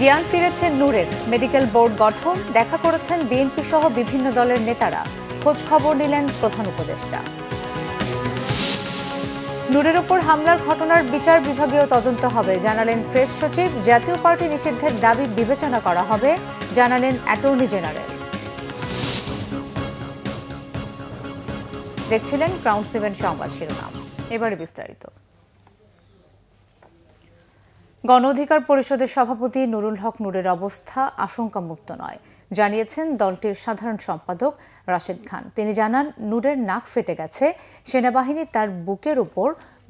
জ্ঞান ফিরেছে নূরের, মেডিকেল বোর্ড গঠন, দেখা করেছেন বিএনপি সহ বিভিন্ন দলের নেতারা, খোঁজ খবর নিলেন প্রধান উপদেষ্টা। নূরের ওপর হামলার ঘটনার বিচার বিভাগীয় তদন্ত হবে, জানালেন প্রেস সচিব। জাতীয় পার্টি নিষিদ্ধের দাবি বিবেচনা করা হবে, জানালেন অ্যাটর্নি জেনারেল। দেখছিলেন ক্রাউন 7 সংবাদ শিরোনাম, এবারে বিস্তারিত। গণ অধিকার পরিষদের সভাপতি নুরুল হক নূরের অবস্থা আশঙ্কামুক্ত নয়, জানিয়েছেন দলটির সাধারণ সম্পাদক রাশেদ খান। তিনি জানান, নূরের নাক ফেটে গেছে, সেনাবাহিনী তার বুকের উপর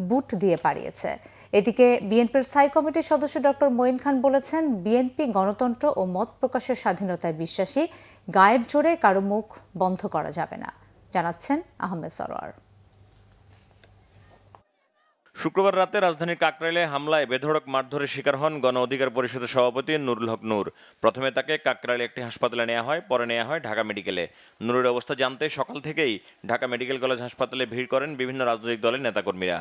বুট দিয়ে পাড়িয়েছে। এদিকে বিএনপির স্থায়ী কমিটির সদস্য ডক্টর মঈন খান বলেছেন, বিএনপি গণতন্ত্র ও মত প্রকাশের স্বাধীনতায় বিশ্বাসী, গায়ের জোরে কারো মুখ বন্ধ করা যাবে না, জানাচ্ছেন আহমেদ সরোয়ার। শুক্রবার রাতে রাজধানীর কাকরাইলে হামলায় বেধড়ক মারধরের শিকার হন গণ অধিকার পরিষদের সভাপতি নুরুল হক নূর। প্রথমে তাকে কাকরাইলে একটি হাসপাতালে নেওয়া হয়, পরে নেওয়া হয় ঢাকা মেডিকেলে। নূরের অবস্থা জানতে সকাল থেকেই ঢাকা মেডিকেল কলেজ হাসপাতালে ভিড় করেন বিভিন্ন রাজনৈতিক দলের নেতাকর্মীরা।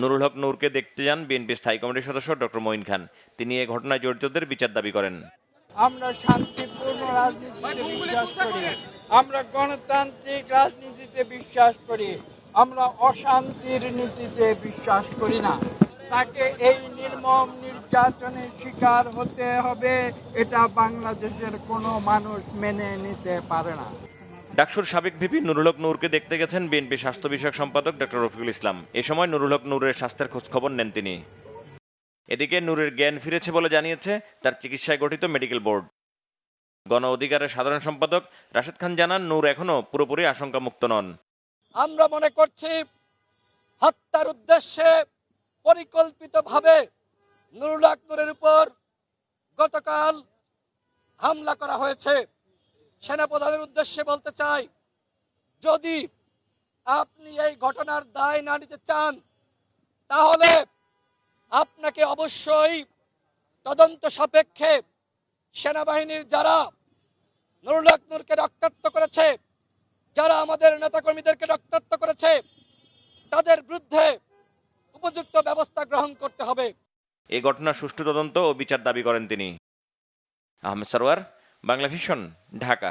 নুরুল হক নূরকে দেখতে যান বিএনপি স্থায়ী কমিটির সদস্য ডক্টর মঈন খান। তিনি এই ঘটনায় জড়িতদের বিচার দাবি করেন। আমরা শান্তিপূর্ণ রাজনীতিতে বিশ্বাস করি, আমরা গণতান্ত্রিক রাজনীতিতে বিশ্বাস করি, আমরা অশান্তির নীতিতে বিশ্বাস করি না। তাকে এই নির্মম নির্যাতনের শিকার হতে হবে, এটা বাংলাদেশের কোনো মানুষ মেনে নিতে পারে না। ডাকসুর সাবেক ভিপি নুরুল হক নূরকে দেখতে গেছেন বিএনপি স্বাস্থ্য বিষয়ক সম্পাদক ডক্টর রফিকুল ইসলাম। এ সময় নুরুল হক নূরের স্বাস্থ্যের খোঁজখবর নেন তিনি। এদিকে নূরের জ্ঞান ফিরেছে বলে জানিয়েছে তার চিকিৎসায় গঠিত মেডিকেল বোর্ড। গণ অধিকারের সাধারণ সম্পাদক রাশেদ খান জানান, নূর এখনো পুরোপুরি আশঙ্কামুক্ত নন। আমরা মনে করছি হত্যার উদ্দেশ্যে পরিকল্পিতভাবে নুরুল হক নূরের উপর গতকাল হামলা করা হয়েছে। সেনাপ্রধানের উদ্দেশ্যে বলতে চাই, যদি আপনি এই ঘটনার দায় না নিতে চান, তাহলে আপনাকে অবশ্যই তদন্ত সাপেক্ষে সেনাবাহিনীর যারা নুরুল হক নূরকে রক্তাক্ত করেছে, যারা আমাদের নেতাকর্মীদেরকে রক্তাক্ত করেছে, তাদের বিরুদ্ধে উপযুক্ত ব্যবস্থা গ্রহণ করতে হবে। এই ঘটনার সুষ্ঠু তদন্ত ও বিচার দাবি করেন তিনি। আহমেদ সরোয়ার, বাংলা ভিশন, ঢাকা।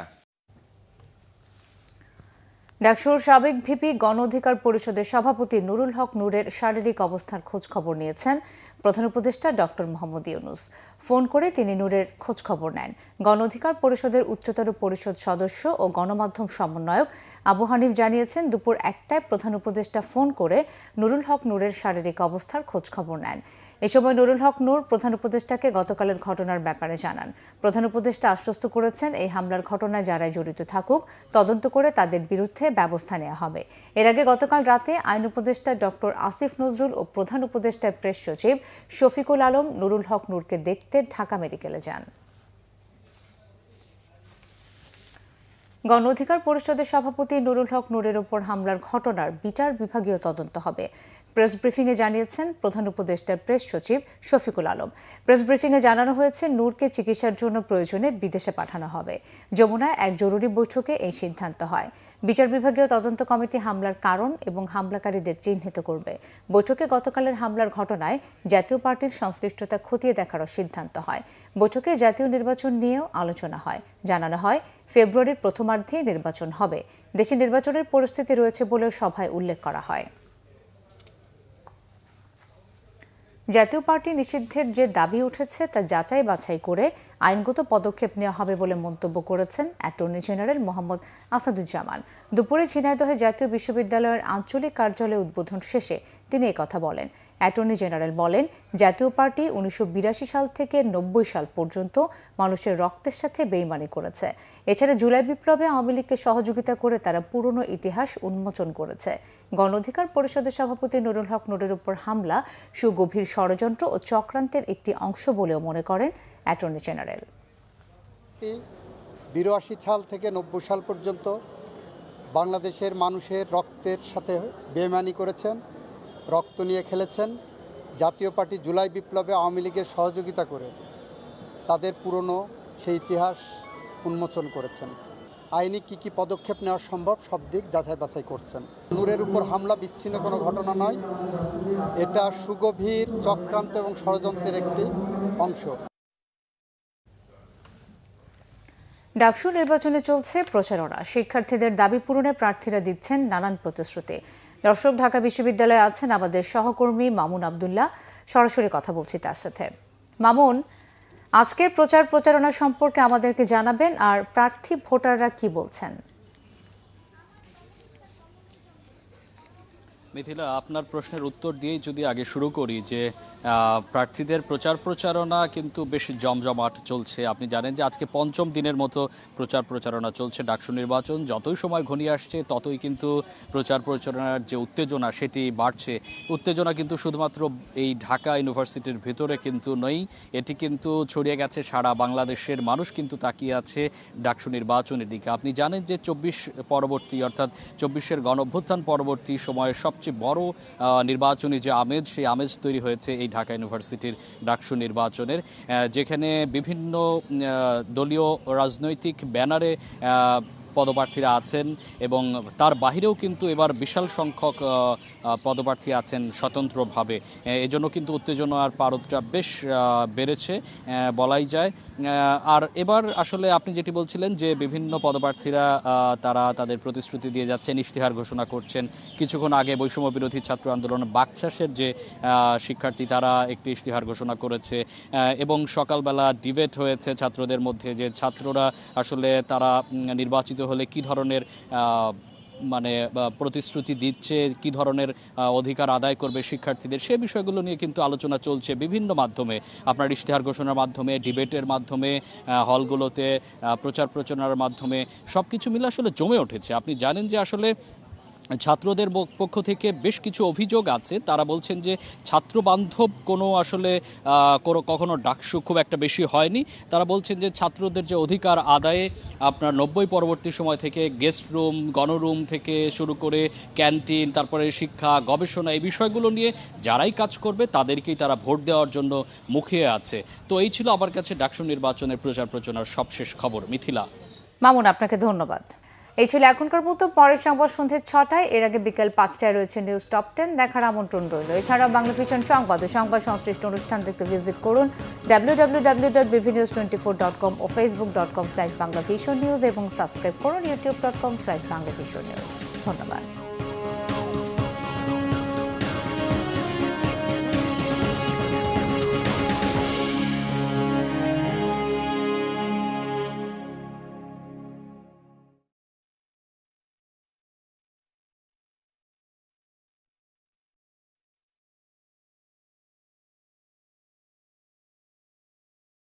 ডাকসুর সাবেক ভিপি গণ অধিকার পরিষদের সভাপতি নুরুল হক নূরের শারীরিক অবস্থার খোঁজ খবর নিয়েছেন প্রধান উপদেষ্টা ডক্টর মোহাম্মদ ইউনূস। ফোন করে তিনি নূরের খোঁজ খবর নেন। গণ অধিকার পরিষদের উচ্চতর পরিষদ সদস্য ও গণমাধ্যম সমন্বয়ক আবু হানিফ জানিয়েছেন, দুপুর 1টায় প্রধান উপদেষ্টা ফোন করে নুরুল হক নূরের শারীরিক অবস্থার খোঁজ খবর নেন। এ সময় নুরুল হক নূর প্রধান উপদেষ্টাকে গতকালের ঘটনার ব্যাপারে জানান। প্রধান উপদেষ্টা আশ্বস্ত করেছেন, এই হামলার ঘটনায় যারাই জড়িত থাকুক, তদন্ত করে তাদের বিরুদ্ধে ব্যবস্থা নেওয়া হবে। এর আগে গতকাল রাতে আইন উপদেষ্টা ডক্টর আসিফ নজরুল ও প্রধান উপদেষ্টার প্রেস সচিব শফিকুল আলম নুরুল হক নূরকে দেখতে ঢাকা মেডিকেলে যান। গণ অধিকার পরিষদের সভাপতি নুরুল হক নূরের ওপর হামলার ঘটনার বিচার বিভাগীয় তদন্ত হবে, প্রেস ব্রিফিংয়ে জানিয়েছেন প্রধান উপদেষ্টার প্রেস সচিব শফিকুল আলম। প্রেস ব্রিফিংয়ে জানানো হয়েছে, নূরকে চিকিৎসার জন্য প্রয়োজনে বিদেশে পাঠানো হবে। যমুনায় এক জরুরি বৈঠকে এই সিদ্ধান্ত হয়। বিচার বিভাগীয় তদন্ত কমিটি হামলার কারণ এবং হামলাকারীদের চিহ্নিত করবে। বৈঠকে গতকালের হামলার ঘটনায় জাতীয় পার্টির সংশ্লিষ্টতা খতিয়ে দেখারও সিদ্ধান্ত হয়। বৈঠকে জাতীয় নির্বাচন নিয়েও আলোচনা হয়। জানানো হয়, ফেব্রুয়ারির প্রথমার্ধে নির্বাচন হবে। দেশে নির্বাচনের পরিস্থিতি রয়েছে বলেও সভায় উল্লেখ করা হয়। জাতীয় পার্টি নিষিদ্ধের যে দাবি উঠেছে তা যাচাই বাছাই করে আইনগত পদক্ষেপ নেওয়া হবে বলে মন্তব্য করেছেন অ্যাটর্নি জেনারেল মোহাম্মদ আসাদুজ্জামান। দুপুরে ঝিনাইদহে জাতীয় বিশ্ববিদ্যালয়ের আঞ্চলিক কার্যালয় উদ্বোধন শেষে তিনি একথা বলেন। অ্যাটর্নি জেনারেল বলেন, জাতীয় পার্টি 1982 সাল থেকে 90 সাল পর্যন্ত মানুষের রক্তের সাথে বেইমানি করেছে। এছাড়া জুলাই বিপ্লবে আওয়ামী লীগকে সহযোগিতা করে তারা পুরনো ইতিহাস উন্মোচন করেছে। গণ অধিকার পরিষদের সভাপতি নুরুল হক নূরের উপর হামলা সুগভীর ষড়যন্ত্র ও চক্রান্তের একটি অংশ বলেও মনে করেন অ্যাটর্নি জেনারেল। 82 সাল থেকে 90 সাল পর্যন্ত বাংলাদেশের মানুষের রক্তের সাথে বেইমানি করেছেন, রক্ত নিয়ে খেলেছেন। জাতীয় পার্টি জুলাই বিপ্লবে আওয়ামী লীগের সহযোগিতা করে তাদের পুরনো সেই ইতিহাস উন্মোচন করেছেন। আইনি কি পদক্ষেপ নেওয়া সম্ভব সব দিক যাচাই বাছাই করছেন। নূরের উপর হামলা বিচ্ছিন্ন কোনো ঘটনা নয়, এটা সুগভীর চক্রান্ত এবং ষড়যন্ত্রের একটি অংশ। ডাকসু নির্বাচনে চলছে প্রচারণা। শিক্ষার্থীদের দাবি পূরণে প্রার্থীরা দিচ্ছেন নানান প্রতিশ্রুতি। দর্শক, ঢাকা বিশ্ববিদ্যালয়ে আছেন আমাদের সহকর্মী মামুন আবদুল্লাহ। সরাসরি কথা বলছি তার সাথে। মামুন, আজকের প্রচারণা সম্পর্কে আমাদেরকে জানাবেন, আর প্রার্থী ভোটাররা কি বলছেন? মিথিলা, আপনার প্রশ্নের উত্তর দিয়েই যদি আগে শুরু করি যে প্রার্থীদের প্রচারণা কিন্তু বেশ জমজমাট চলছে। আপনি জানেন যে আজকে পঞ্চম দিনের মতো প্রচারণা চলছে। ডাকসু নির্বাচন যতই সময় ঘনিয়ে আসছে ততই কিন্তু প্রচারণার যে উত্তেজনা সেটি বাড়ছে। উত্তেজনা কিন্তু শুধুমাত্র এই ঢাকা ইউনিভার্সিটির ভিতরে কিন্তু নয়, এটি কিন্তু ছড়িয়ে গেছে সারা বাংলাদেশের মানুষ কিন্তু তাকিয়ে আছে ডাকসু নির্বাচনের দিকে। আপনি জানেন যে 24 পরবর্তী অর্থাৎ 24-এর গণঅভ্যুত্থান পরবর্তী সময়ে সবচেয়ে বড় নির্বাচনী যে আমেজ, সেই আমেজ তৈরি হয়েছে এই ঢাকা ইউনিভার্সিটির ডাকসু নির্বাচনের, যেখানে বিভিন্ন দলীয় রাজনৈতিক ব্যানারে পদপ্রার্থীরা আছেন এবং তার বাহিরেও কিন্তু এবার বিশাল সংখ্যক পদপ্রার্থী আছেন স্বতন্ত্রভাবে। এজন্য কিন্তু উত্তেজনার পারদটা বেশ বেড়েছে বলাই যায়। আর এবার আসলে আপনি যেটি বলছিলেন যে বিভিন্ন পদপ্রার্থীরা তারা তাদের প্রতিশ্রুতি দিয়ে যাচ্ছেন, ইশতেহার ঘোষণা করছেন। কিছুক্ষণ আগে বৈষম্য বিরোধী ছাত্র আন্দোলন বাকশাসের যে শিক্ষার্থী, তারা একটি ইশতেহার ঘোষণা করেছে এবং সকালবেলা ডিবেট হয়েছে ছাত্রদের মধ্যে যে ছাত্ররা আসলে তারা নির্বাচিত হলে কি ধরনের প্রতিশ্রুতি দিচ্ছে, কি ধরনের অধিকার আদায় করবে শিক্ষার্থীদের, সে বিষয়গুলো নিয়ে কিন্তু আলোচনা চলছে বিভিন্ন মাধ্যমে। আপনার ইশতেহার ঘোষণার মাধ্যমে, ডিবেটের মাধ্যমে, হলগুলোতে প্রচারণার মাধ্যমে সব কিছু মিলে আসলে জমে উঠেছে। আপনি জানেন যে আসলে ছাত্রদের পক্ষ থেকে বেশ কিছু অভিযোগ আছে। তারা বলছেন যে ছাত্র বান্ধব কোনো আসলে কখনো ডাকসু খুব একটা বেশি হয়নি। তারা বলছেন যে ছাত্রদের যে অধিকার আদায়ে আপনার 90 পরবর্তী সময় থেকে গেস্ট রুম, গণরুম থেকে শুরু করে ক্যান্টিন, তারপরে শিক্ষা, গবেষণা, এই বিষয়গুলো নিয়ে যারাই কাজ করবে তাদেরকেই তারা ভোট দেওয়ার জন্য মুখিয়ে আছে। তো এই ছিল আমার কাছে ডাকসু নির্বাচনের প্রচারণার সবশেষ খবর। মিথিলা। মামুন, আপনাকে ধন্যবাদ। এই ছিল এখনকার মতো। পরের সংবাদ সন্ধ্যে 6টায়, এর আগে বিকেল 5টায় রয়েছে নিউজ টপ 10 দেখার আমন্ত্রণ রইল। এছাড়াও বাংলা ভিশন সংবাদ ও সংবাদ সংশ্লিষ্ট অনুষ্ঠান দেখতে ভিজিট করুন www.bvnews24.com ও facebook.com/banglavisionnews এবং সাবস্ক্রাইব করুন youtube.com/banglavisionnews। ধন্যবাদ।